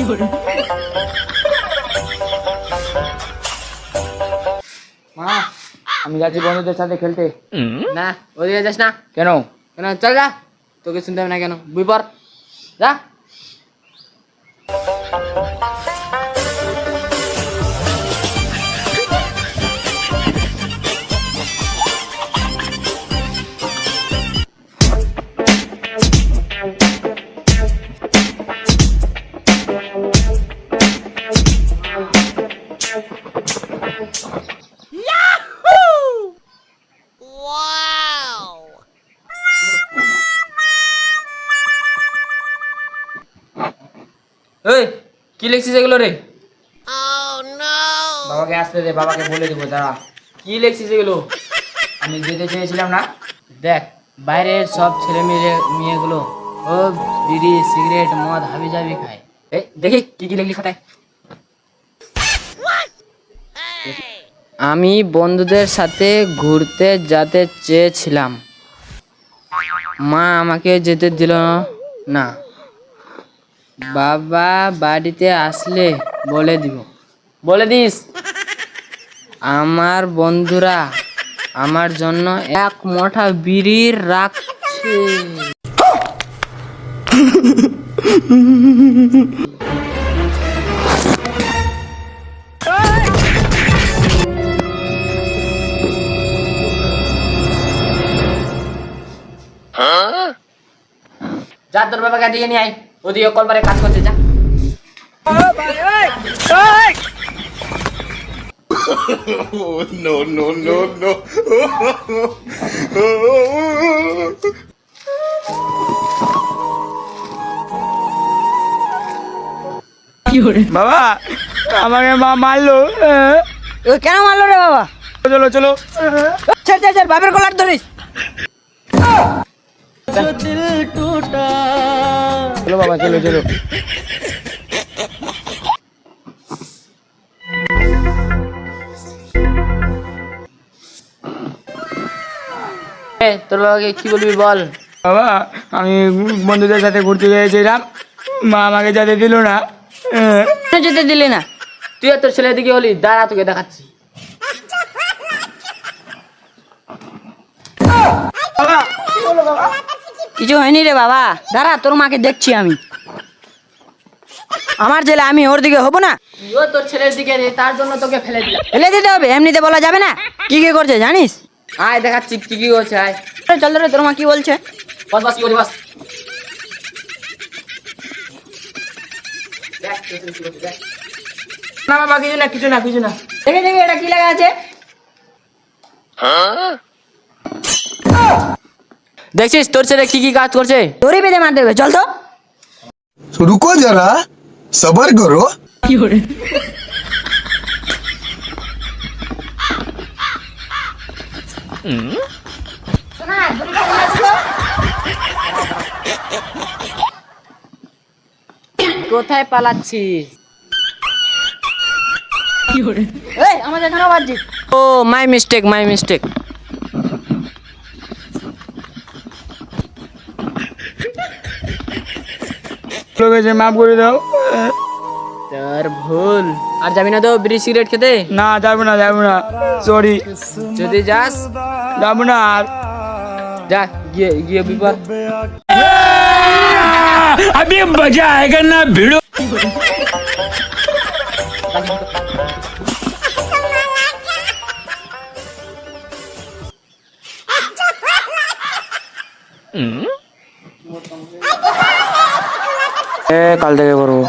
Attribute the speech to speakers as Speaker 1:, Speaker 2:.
Speaker 1: মা, আমি যাচ্ছি বন্ধুদের সাথে খেলতে।
Speaker 2: না ওদিকে যাস না।
Speaker 1: কেন?
Speaker 2: কেন চল যা, তোকে শুনতে হবে না কেন, বুঝ পর যা। এই কি লিখছিস এগুলো রে?
Speaker 1: বাবাকে আসতে দে, বাবাকে বলে দেবো, দাঁড়া। কি লিখছিস এগুলো? আমি যেতে চেয়েছিলাম না।
Speaker 2: দেখ, বাইরের সব ছেলে মেয়েগুলো ও বিড়ি সিগারেট মদ হাবি জাবি খায়।
Speaker 1: এই দেখি কি কি লিখলি খাতায়।
Speaker 2: আমি বন্ধুদের সাথে ঘুরতে যেতে চেয়েছিলাম, মা আমাকে যেতে দিল না। বাবা বাড়িতে আসলে বলে দিব।
Speaker 1: বলে দিস।
Speaker 2: আমার বন্ধুরা আমার জন্য এক মোটা বিড়ি রাখছে।
Speaker 1: যা তোর বাবাকে দিয়ে নিয়ে আয়, ওদিকে কলবারে কাজ করছে, যা।
Speaker 3: No, no, no, no.
Speaker 1: বাবা, আমাকে মা মারলো।
Speaker 4: কেন মারলো রে বাবা?
Speaker 1: চলো চলো।
Speaker 4: চল চল চল, বাপের কলার ধরিস।
Speaker 1: চলো বাবা, চলো চলো।
Speaker 2: তোর বাবাকে কি বলবি বল।
Speaker 1: বাবা, আমি বন্ধুদের সাথে ঘুরতে গিয়েছিলাম, মা আমাকে যেতে দিল না।
Speaker 4: যেতে দিলি না?
Speaker 2: তুই আর তোর ছেলের দিকে হলি, দাঁড়া তোকে দেখাচ্ছি।
Speaker 4: কিছু হয়নি রে বাবা, দাঁড়া তোর মাকে দেখছি আমি। আমার ছেলে, আমি ওর দিকে হবো না?
Speaker 2: তুইও তোর ছেলের দিকে রে, তার জন্য তোকে ফেলে দিলাম।
Speaker 4: ফেলে দিতে হবে, এমনিতে বলা যাবে না। কি কি করছে জানিস?
Speaker 2: আয় দেখাচ্ছি কি কি করছে, আয়।
Speaker 4: চল রে, তোর মা কি বলছে?
Speaker 2: বস বস কি করি বস।
Speaker 1: না বাবা, কিছু না কিছু না কিছু না।
Speaker 4: দেখে দেখে এটা কি লাগা আছে?
Speaker 2: দেখছিস তোর ছেলে কি কি কাজ করছে?
Speaker 4: দড়ি বেঁধে মারতে হবে, চল তো।
Speaker 3: रुको जरा, सबर करो।
Speaker 2: কোথায় পালাচ্ছিস?
Speaker 4: এই আমাদের এখানেও বাজছিস।
Speaker 2: ও মাই মিস্টেক, মাই মিস্টেক।
Speaker 1: লোক এসে মাফ করে দাও।
Speaker 2: তোর ভুল। আর যাবি না তো বিড়ি সিগারেট খেতে?
Speaker 1: না, যাবো না যাবো না, সরি।
Speaker 2: যদি যাস
Speaker 1: যাবো না আর।
Speaker 2: যা, গিয়ে গিয়ে বিপদ।
Speaker 1: अभी मजा आएगा ना भिड़ो। কাল থেকে করবো।